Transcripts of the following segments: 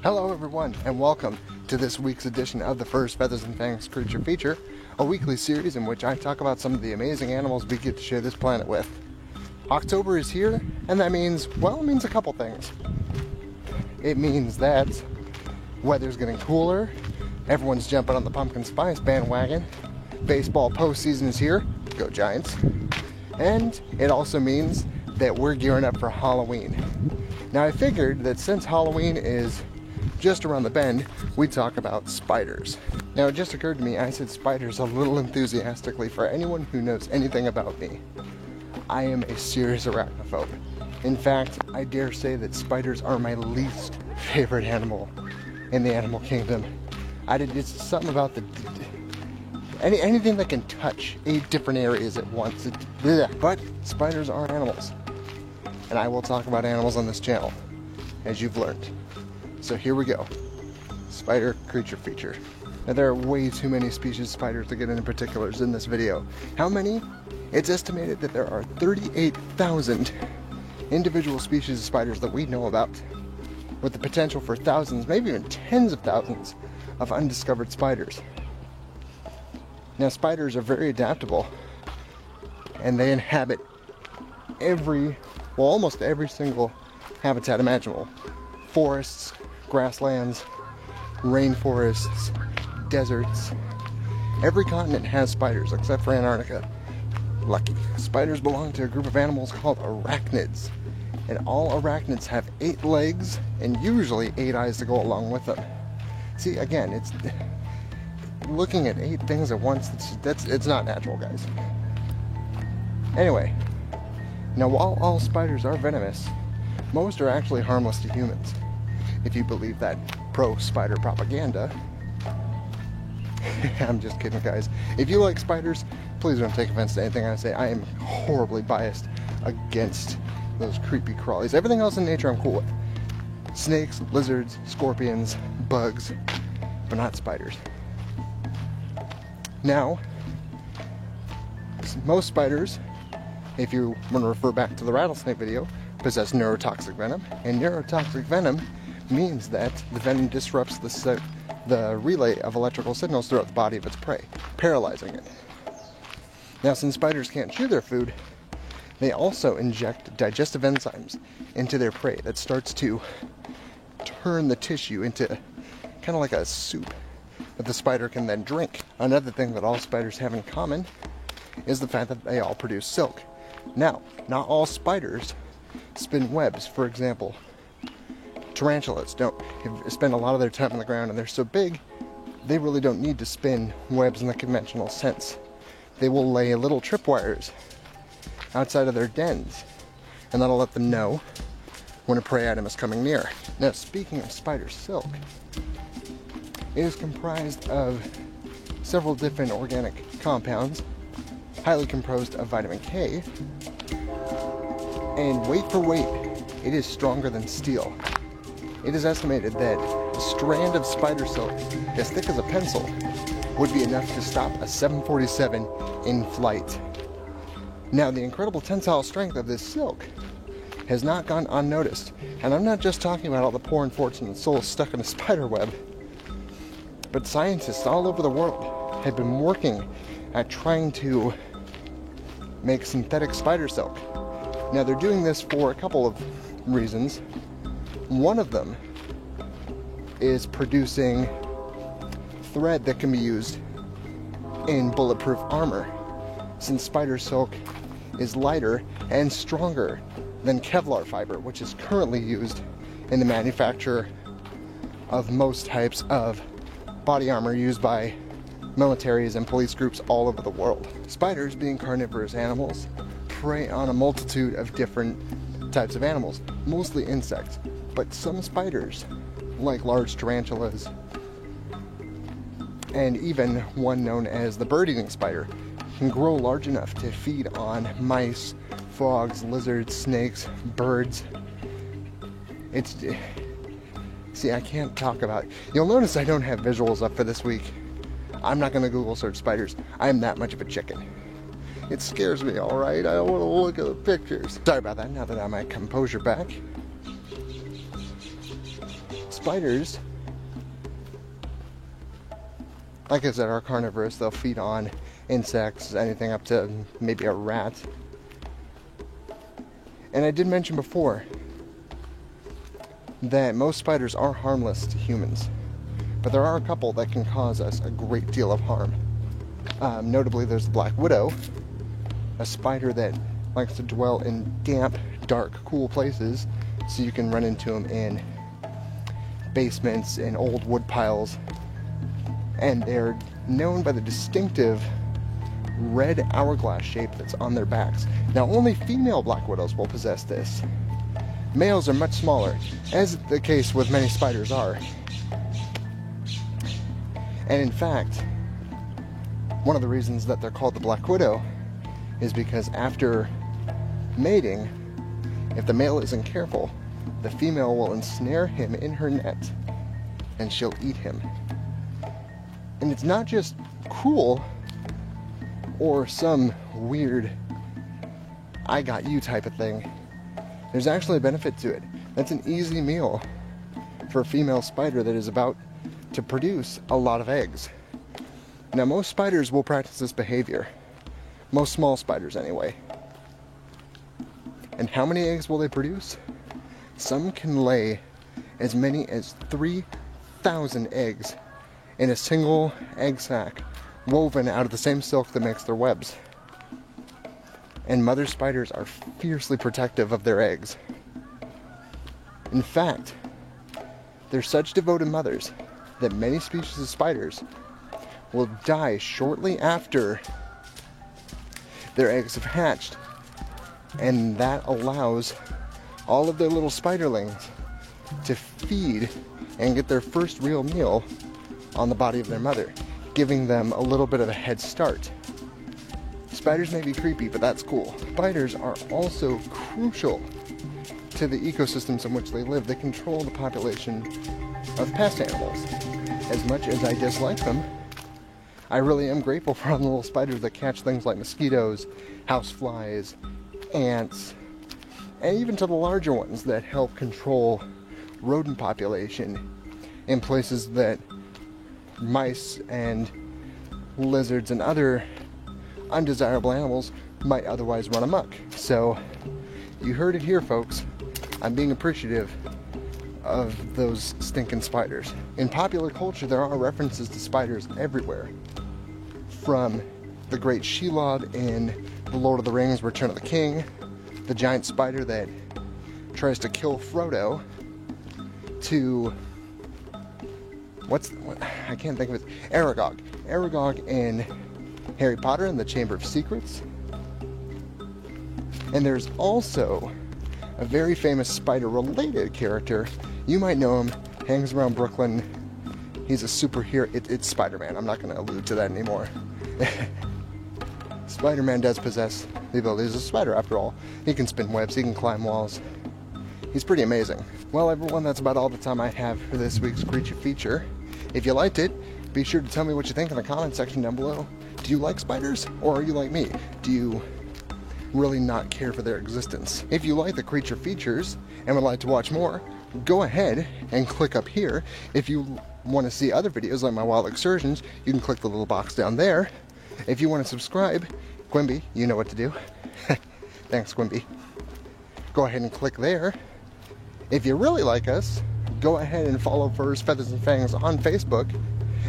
Hello everyone, and welcome to this week's edition of the Furs, Feathers, and Fangs Creature Feature, a weekly series in which I talk about some of the amazing animals we get to share this planet with. October is here, and that means, well, it means a couple things. It means that weather's getting cooler, everyone's jumping on the pumpkin spice bandwagon, baseball postseason is here, go Giants, and it also means that we're gearing up for Halloween. Now I figured that since Halloween is just around the bend, we talk about spiders. Now it just occurred to me, I said spiders a little enthusiastically. For anyone who knows anything about me, I am a serious arachnophobe. In fact, I dare say that spiders are my least favorite animal in the animal kingdom. It's something about anything that can touch 8 different areas at once. But spiders are animals, and I will talk about animals on this channel, as you've learned. So here we go. Spider creature feature. Now there are way too many species of spiders to get into particulars in this video. How many? It's estimated that there are 38,000 individual species of spiders that we know about, with the potential for thousands, maybe even tens of thousands of undiscovered spiders. Now spiders are very adaptable, and they inhabit almost every single habitat imaginable. Forests, grasslands, rainforests, deserts. Every continent has spiders except for Antarctica. Lucky. Spiders belong to a group of animals called arachnids. And all arachnids have 8 legs and usually 8 eyes to go along with them. See, again, it's looking at 8 things at once. It's not natural, guys. Anyway, now while all spiders are venomous, most are actually harmless to humans, if you believe that pro-spider propaganda. I'm just kidding, guys. If you like spiders, please don't take offense to anything I say. I am horribly biased against those creepy crawlies. Everything else in nature I'm cool with. Snakes, lizards, scorpions, bugs, but not spiders. Now, most spiders, if you want to refer back to the rattlesnake video, possess neurotoxic venom, and neurotoxic venom means that the venom disrupts the relay of electrical signals throughout the body of its prey, paralyzing it. Now, since spiders can't chew their food, they also inject digestive enzymes into their prey that starts to turn the tissue into kind of like a soup that the spider can then drink. Another thing that all spiders have in common is the fact that they all produce silk. Now, not all spiders spin webs. For example, tarantulas spend a lot of their time on the ground, and they're so big they really don't need to spin webs in the conventional sense. They will lay little tripwires outside of their dens, and that'll let them know when a prey item is coming near. Now, speaking of spider silk, it is comprised of several different organic compounds, highly composed of vitamin K, and weight for weight, it is stronger than steel. It is estimated that a strand of spider silk as thick as a pencil would be enough to stop a 747 in flight. Now, the incredible tensile strength of this silk has not gone unnoticed, and I'm not just talking about all the poor unfortunate souls stuck in a spider web, but scientists all over the world have been working at trying to make synthetic spider silk. Now, they're doing this for a couple of reasons. One of them is producing thread that can be used in bulletproof armor, since spider silk is lighter and stronger than Kevlar fiber, which is currently used in the manufacture of most types of body armor used by militaries and police groups all over the world. Spiders, being carnivorous animals, prey on a multitude of different types of animals, mostly insects, but some spiders, like large tarantulas, and even one known as the bird-eating spider, can grow large enough to feed on mice, frogs, lizards, snakes, birds. See, I can't talk about it. You'll notice I don't have visuals up for this week. I'm not going to Google search spiders. I am that much of a chicken. It scares me, alright? I don't want to look at the pictures. Sorry about that, now that I have my composure back. spiders, like I said, are carnivorous. They'll feed on insects, anything up to maybe a rat. And I did mention before that most spiders are harmless to humans, but there are a couple that can cause us a great deal of harm. Notably, there's the black widow, a spider that likes to dwell in damp, dark, cool places, so you can run into them in basements and old wood piles. And they're known by the distinctive red hourglass shape that's on their backs. Now, only female black widows will possess this. Males are much smaller, as the case with many spiders are. And in fact, one of the reasons that they're called the black widow is because after mating, if the male isn't careful, the female will ensnare him in her net and she'll eat him. And it's not just cruel or some weird I got you type of thing. There's actually a benefit to it. That's an easy meal for a female spider that is about to produce a lot of eggs. Now, most spiders will practice this behavior. Most small spiders anyway. And how many eggs will they produce? Some can lay as many as 3,000 eggs in a single egg sac woven out of the same silk that makes their webs. And mother spiders are fiercely protective of their eggs. In fact, they're such devoted mothers that many species of spiders will die shortly after their eggs have hatched. And that allows all of their little spiderlings to feed and get their first real meal on the body of their mother, giving them a little bit of a head start. Spiders may be creepy, but that's cool. Spiders are also crucial to the ecosystems in which they live. They control the population of pest animals. As much as I dislike them, I really am grateful for all the little spiders that catch things like mosquitoes, houseflies, ants, and even to the larger ones that help control rodent population in places that mice and lizards and other undesirable animals might otherwise run amok. So, you heard it here, folks. I'm being appreciative of those stinking spiders. In popular culture, there are references to spiders everywhere. From the great Shelob in The Lord of the Rings, Return of the King, the giant spider that tries to kill Frodo, to I can't think of it. Aragog. Aragog in Harry Potter and the Chamber of Secrets. And there's also a very famous spider-related character. You might know him, hangs around Brooklyn. He's a superhero. It's Spider-Man. I'm not going to allude to that anymore. Spider-Man does possess the abilities of a spider, after all. He can spin webs, he can climb walls. He's pretty amazing. Well, everyone, that's about all the time I have for this week's Creature Feature. If you liked it, be sure to tell me what you think in the comment section down below. Do you like spiders, or are you like me? Do you really not care for their existence? If you like the Creature Features and would like to watch more, go ahead and click up here. If you want to see other videos like my wild excursions, you can click the little box down there. If you want to subscribe, Quimby, you know what to do. Thanks, Quimby. Go ahead and click there. If you really like us, go ahead and follow Furs, Feathers, and Fangs on Facebook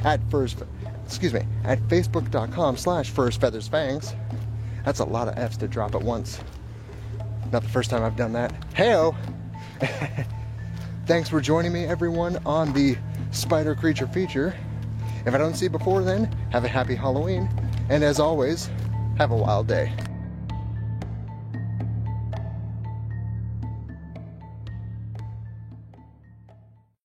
at facebook.com/FursFeathersFangs. That's a lot of F's to drop at once. Not the first time I've done that. Heyo! Thanks for joining me, everyone, on the Spider Creature Feature. If I don't see you before then, have a happy Halloween. And as always, have a wild day.